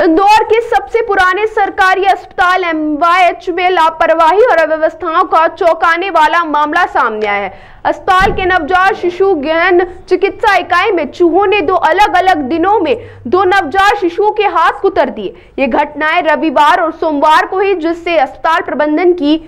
इंदौर के सबसे पुराने सरकारी अस्पताल एमवाईएच में लापरवाही और अव्यवस्थाओं का चौंकाने वाला मामला सामने आया है। अस्पताल के नवजात शिशु गहन चिकित्सा इकाई में चूहों ने दो अलग अलग दिनों में दो नवजात शिशुओं के हाथ कुतर दिए। ये घटनाएं रविवार और सोमवार को हुई, जिससे अस्पताल प्रबंधन की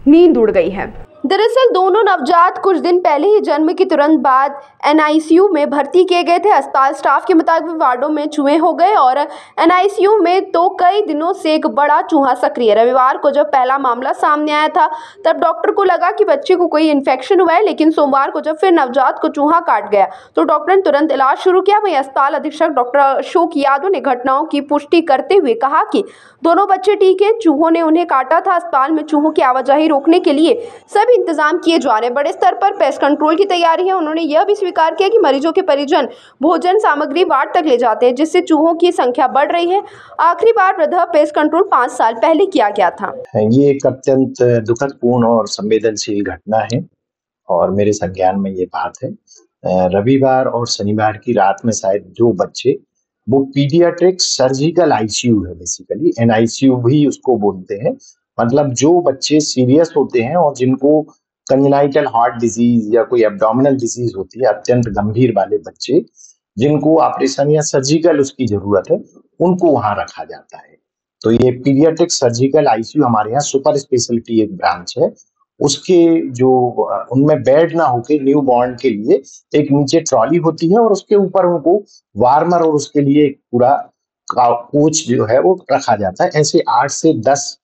नींद उड़ गई है। दरअसल दोनों नवजात कुछ दिन पहले ही जन्म के तुरंत बाद एनआईसीयू में भर्ती किए गए थे। अस्पताल स्टाफ के मुताबिक वार्डों में चूहे हो गए और एनआईसीयू में तो कई दिनों से एक बड़ा चूहा सक्रिय। रविवार को जब पहला मामला सामने आया था तब डॉक्टर को लगा कि बच्चे को कोई इन्फेक्शन हुआ है, लेकिन सोमवार को जब फिर नवजात को चूहा काट गया तो डॉक्टर ने तुरंत इलाज शुरू किया। वहीं अस्पताल अधीक्षक डॉक्टर अशोक यादव ने घटनाओं की पुष्टि करते हुए कहा कि दोनों बच्चे ठीक है, चूहों ने उन्हें काटा था। अस्पताल में चूहों की आवाजाही रोकने के लिए सभी इंतजाम किए जा रहे हैं। बड़े स्तर पर पेस्ट कंट्रोल की तैयारी है। उन्होंने यह भी स्वीकार किया कि मरीजों के परिजन भोजन सामग्री वार्ड तक ले जाते हैं, जिससे चूहों की संख्या बढ़ रही है। आखिरी बार वृद्धा पेस्ट कंट्रोल 5 साल पहले किया गया था। ये एक अत्यंत दुखदपूर्ण और संवेदनशील घटना है और मेरे संज्ञान में ये बात है। रविवार और शनिवार की रात में शायद जो बच्चे, वो पीडियाट्रिक सर्जिकल आईसीयू है, बेसिकली एनआईसीयू भी उसको बोलते हैं। मतलब जो बच्चे सीरियस होते हैं और जिनको कंजेनाइटल हार्ट डिजीज या कोई एब्डोमिनल डिजीज होती है, अत्यंत गंभीर वाले बच्चे जिनको ऑपरेशन या सर्जिकल उसकी जरूरत है, उनको वहां रखा जाता है। तो ये पीडियाट्रिक सर्जिकल आईसीयू हमारे यहाँ सुपर स्पेशलिटी एक ब्रांच है। उसके जो उनमें बेड ना होके न्यू बॉर्न के लिए एक नीचे ट्रॉली होती है और उसके ऊपर उनको वार्मर और उसके लिए एक पूरा कोच जो है वो रखा जाता है। ऐसे 8 से 10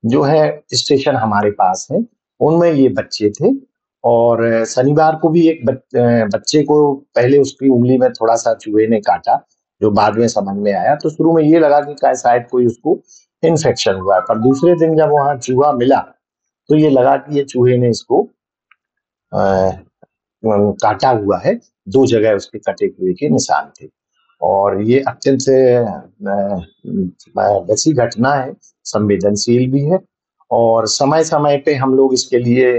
जो है स्टेशन हमारे पास है, उनमें ये बच्चे थे। और शनिवार को भी एक बच्चे को पहले उसकी उंगली में थोड़ा सा चूहे ने काटा, जो बाद में समझ में आया। तो शुरू में ये लगा कि शायद कोई उसको इन्फेक्शन हुआ है, पर दूसरे दिन जब वहां चूहा मिला तो ये लगा कि ये चूहे ने इसको काटा हुआ है। 2 जगह उसके कटे हुए के निशान थे और ये अत्यंत वैसी घटना है, संवेदनशील भी है और समय समय पे हम लोग इसके लिए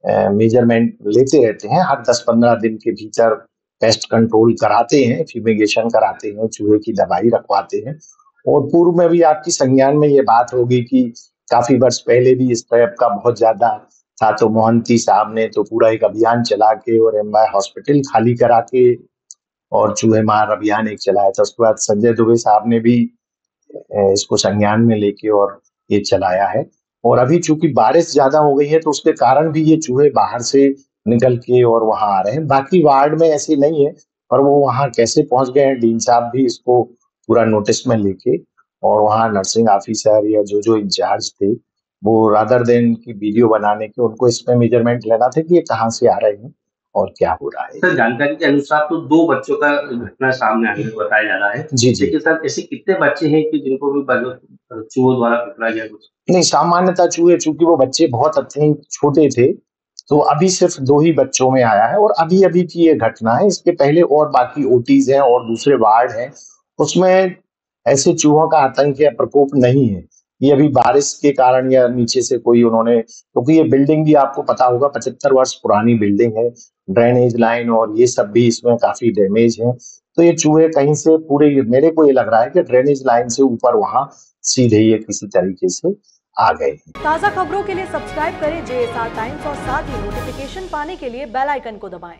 मेजरमेंट लेते रहते हैं। हर 10-15 दिन के भीतर पेस्ट कंट्रोल कराते हैं, फ्यूमिगेशन कराते हैं, चूहे की दवाई रखवाते हैं। और पूर्व में भी आपकी संज्ञान में ये बात होगी कि काफी वर्ष पहले भी इस टाइप का बहुत ज्यादा था, तो मोहंती साहब ने तो पूरा एक अभियान चला के और एमवाई हॉस्पिटल खाली करा के और चूहे मार अभियान एक चलाया था। उसके बाद संजय दुबे साहब ने भी इसको संज्ञान में लेके और ये चलाया है। और अभी चूंकि बारिश ज्यादा हो गई है तो उसके कारण भी ये चूहे बाहर से निकल के और वहां आ रहे हैं। बाकी वार्ड में ऐसे नहीं है, पर वो वहां कैसे पहुंच गए हैं, डीन साहब भी इसको पूरा नोटिस में लेके और वहां नर्सिंग ऑफिसर या जो इंचार्ज थे, वो रादर देन की वीडियो बनाने के उनको इसमें मेजरमेंट लेना था कि ये कहाँ से आ रहे हैं और क्या हो रहा है। सर, जानकारी के अनुसार तो 2 बच्चों का घटना सामने आने को बताया जा रहा है। जी जी। लेकिन सर, ऐसे कितने बच्चे हैं कि जिनको भी चूहों द्वारा पकड़ा गया? कुछ नहीं, सामान्यतः चूहे, चूंकि वो बच्चे बहुत अत्यंत छोटे थे, तो अभी सिर्फ 2 ही बच्चों में आया है और अभी अभी की ये घटना है। इसके पहले और बाकी ओटीज हैं और दूसरे वार्ड हैं, उसमें ऐसे चूहों का आतंक या प्रकोप नहीं है। ये अभी बारिश के कारण या नीचे से कोई उन्होंने, क्योंकि ये बिल्डिंग भी आपको पता होगा 75 वर्ष पुरानी बिल्डिंग है, ड्रेनेज लाइन और ये सब भी इसमें काफी डैमेज है। तो ये चूहे कहीं से पूरे, मेरे को ये लग रहा है कि ड्रेनेज लाइन से ऊपर वहां सीधे ये किसी तरीके से आ गए। ताज़ा खबरों के लिए सब्सक्राइब करें JSR टाइम्स और साथ ही नोटिफिकेशन पाने के लिए बेल आइकन को दबाएं।